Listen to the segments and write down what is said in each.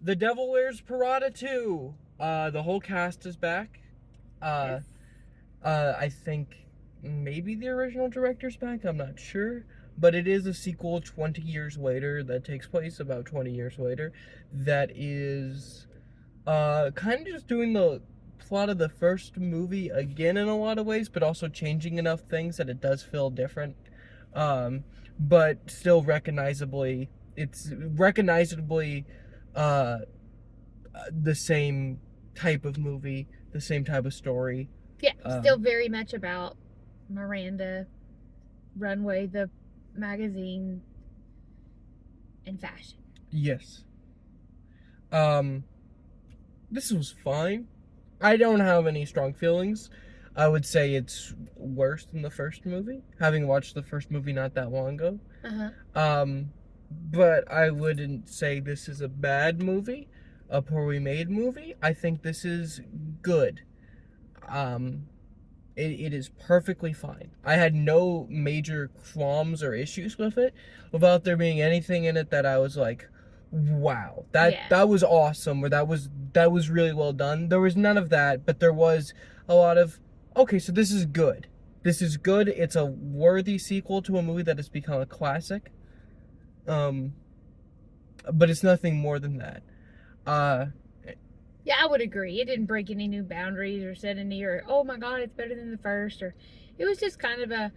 The Devil Wears Prada 2. The whole cast is back. Yes. I think maybe the original director's back. I'm not sure. But it is a sequel 20 years later that takes place about 20 years later. That is kind of just doing the plot of the first movie again in a lot of ways, but also changing enough things that it does feel different. But still it's recognizably the same type of movie, the same type of story. Yeah, still very much about Miranda, Runway, the magazine, and fashion. Yes. This was fine. I don't have any strong feelings. I would say it's worse than the first movie, having watched the first movie not that long ago. But I wouldn't say this is a bad movie, a poorly made movie. I think this is good. It is perfectly fine. I had no major qualms or issues with it, without there being anything in it that I was like, wow, that was awesome, or that was really well done. There was none of that, but there was a lot of, okay, so this is good. This is good. It's a worthy sequel to a movie that has become a classic. But it's nothing more than that. Yeah, I would agree. It didn't break any new boundaries or set any, or, oh my God, it's better than the first. Or it was just kind of a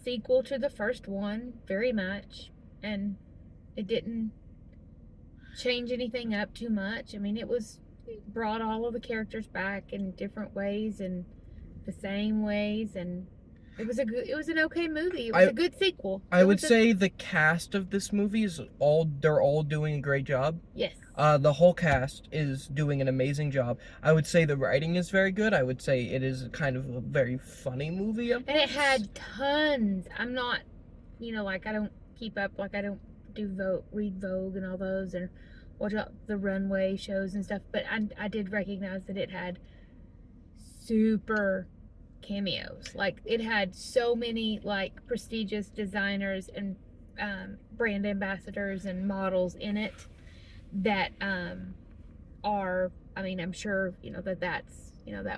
sequel to the first one, very much. And it didn't change anything up too much. I mean, it brought all of the characters back in different ways and the same ways, and it was an okay movie. It was a good sequel. I would say the cast of this movie they're all doing a great job. Yes. The whole cast is doing an amazing job. I would say the writing is very good. I would say it is kind of a very funny movie. And it had tons. I'm not, like, I don't keep up, like I don't read Vogue and all those and watch out the runway shows and stuff, but I did recognize that it had super cameos. Like, it had so many, like, prestigious designers and brand ambassadors and models in it that I'm sure that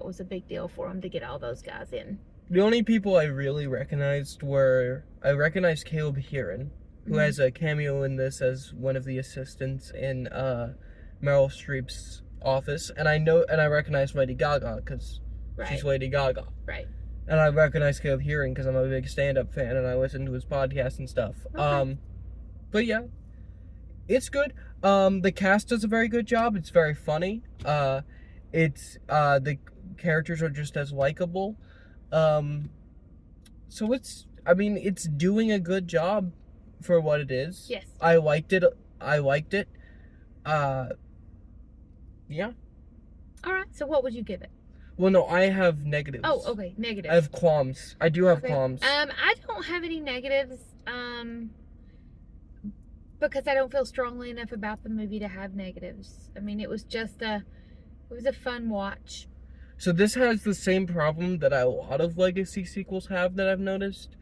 was a big deal for them to get all those guys in. The only people I really recognized I recognized Caleb Heron, who has a cameo in this as one of the assistants in Meryl Streep's office, and I recognize Lady Gaga because she's Lady Gaga. Right. And I recognize Caleb Heron because I'm a big stand-up fan and I listen to his podcast and stuff. Okay. But yeah, it's good. The cast does a very good job. It's very funny. The characters are just as likable. So it's doing a good job for what it is. Yes. I liked it. Yeah. All right. So what would you give it? Well, no, I have negatives. Oh, okay, negatives. I have qualms. I do have qualms. I don't have any negatives. Because I don't feel strongly enough about the movie to have negatives. I mean, it was a fun watch. So this has the same problem that a lot of legacy sequels have that I've noticed.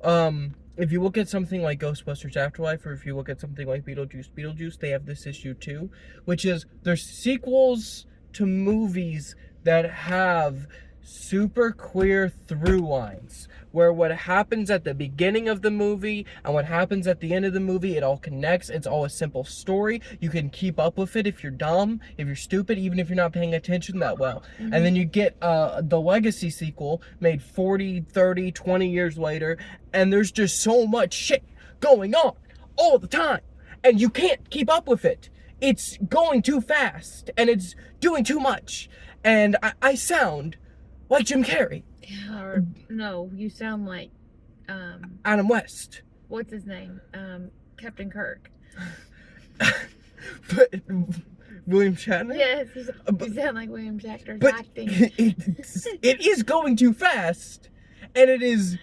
If you look at something like Ghostbusters Afterlife, or if you look at something like Beetlejuice, they have this issue too, which is there's sequels to movies that have super clear through lines, where what happens at the beginning of the movie and what happens at the end of the movie, it all connects. It's all a simple story. You can keep up with it if you're dumb, if you're stupid, even if you're not paying attention that well. Mm-hmm. And then you get the legacy sequel made 40, 30, 20 years later, and there's just so much shit going on all the time, and you can't keep up with it. It's going too fast, and it's doing too much, and I sound like Jim Carrey. Or, no, you sound like Adam West. What's his name? Captain Kirk. But William Shatner? Yes, you sound like William Shatner's but acting. It is going too fast, and it is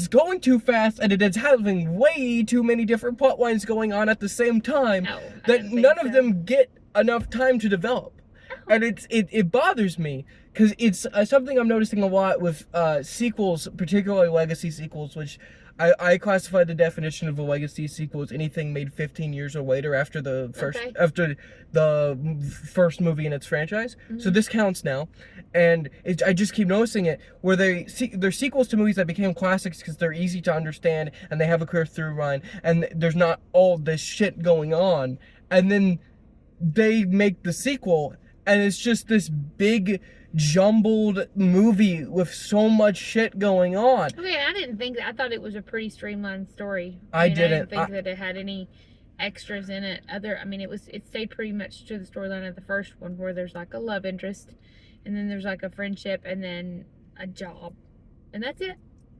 going too fast, and it is having way too many different plot lines going on at the same time that none of them get enough time to develop. And it bothers me because it's something I'm noticing a lot with sequels, particularly legacy sequels, which I classify the definition of a legacy sequel as anything made 15 years or later after the first movie in its franchise. So this counts now, and I just keep noticing it where they're sequels to movies that became classics because they're easy to understand and they have a clear through line and there's not all this shit going on, and then they make the sequel and it's just this big jumbled movie with so much shit going on. Okay, I didn't think that. I thought it was a pretty streamlined story. I I didn't think that it had any extras in it. It stayed pretty much to the storyline of the first one, where there's like a love interest, and then there's like a friendship, and then a job, and that's it.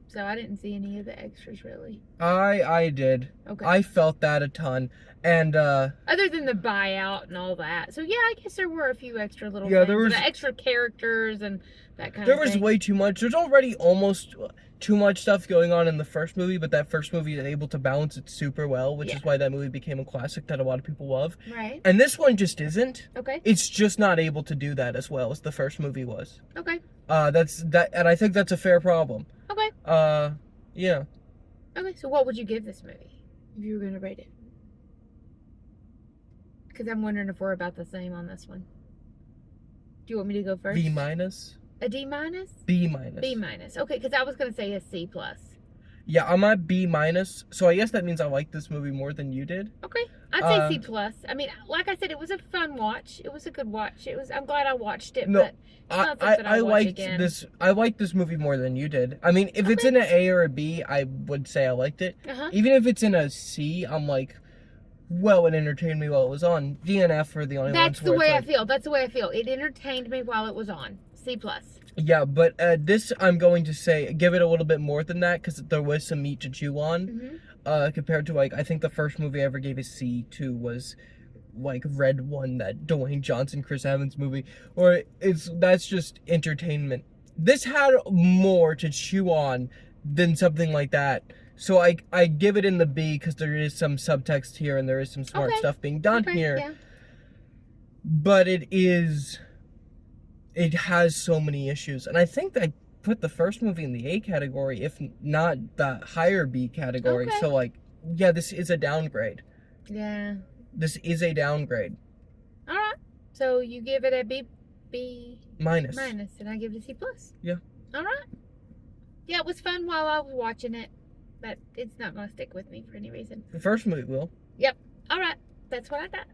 So I didn't see any of the extras really. I did. Okay. I felt that a ton. And other than the buyout and all that. So yeah, I guess there were a few extra little yeah, things. there was the extra characters and that kind there of was thing. way too much. There's already almost too much stuff going on in the first movie, but that first movie is able to balance it super well, which is why that movie became a classic that a lot of people love. Right. And this one just isn't. Okay. It's just not able to do that as well as the first movie was. Okay. And I think that's a fair problem. Okay. Yeah. Okay, so what would you give this movie if you were going to rate it? Because I'm wondering if we're about the same on this one. Do you want me to go first? B minus. A D minus? B minus. B minus. Okay, because I was going to say a C plus. Yeah, I'm at B minus, so I guess that means I like this movie more than you did. Okay, I'd say C plus. I mean, like I said, it was a fun watch. It was a good watch. I'm glad I watched it. No, but it's not something I I'll watch liked again. this. I liked this movie more than you did. I mean, if it's in an A or a B, I would say I liked it. Even if it's in a C, I'm like, well, it entertained me while it was on. D and F are the only ones. That's the way I feel. That's the way I feel. It entertained me while it was on. C plus. Yeah, but this I'm going to say give it a little bit more than that because there was some meat to chew on. Compared to I think the first movie I ever gave a C to was like Red One, that Dwayne Johnson, Chris Evans movie, or that's just entertainment. This had more to chew on than something like that. So I give it in the B because there is some subtext here and there is some smart stuff being done here. Yeah. But it has so many issues, and I think I put the first movie in the A category, if not the higher B category. Okay. So yeah, this is a downgrade. Yeah. This is a downgrade. All right. So you give it a B minus, and I give it a C plus. Yeah. All right. Yeah, it was fun while I was watching it, but it's not going to stick with me for any reason. The first movie will. Yep. All right. That's what I got.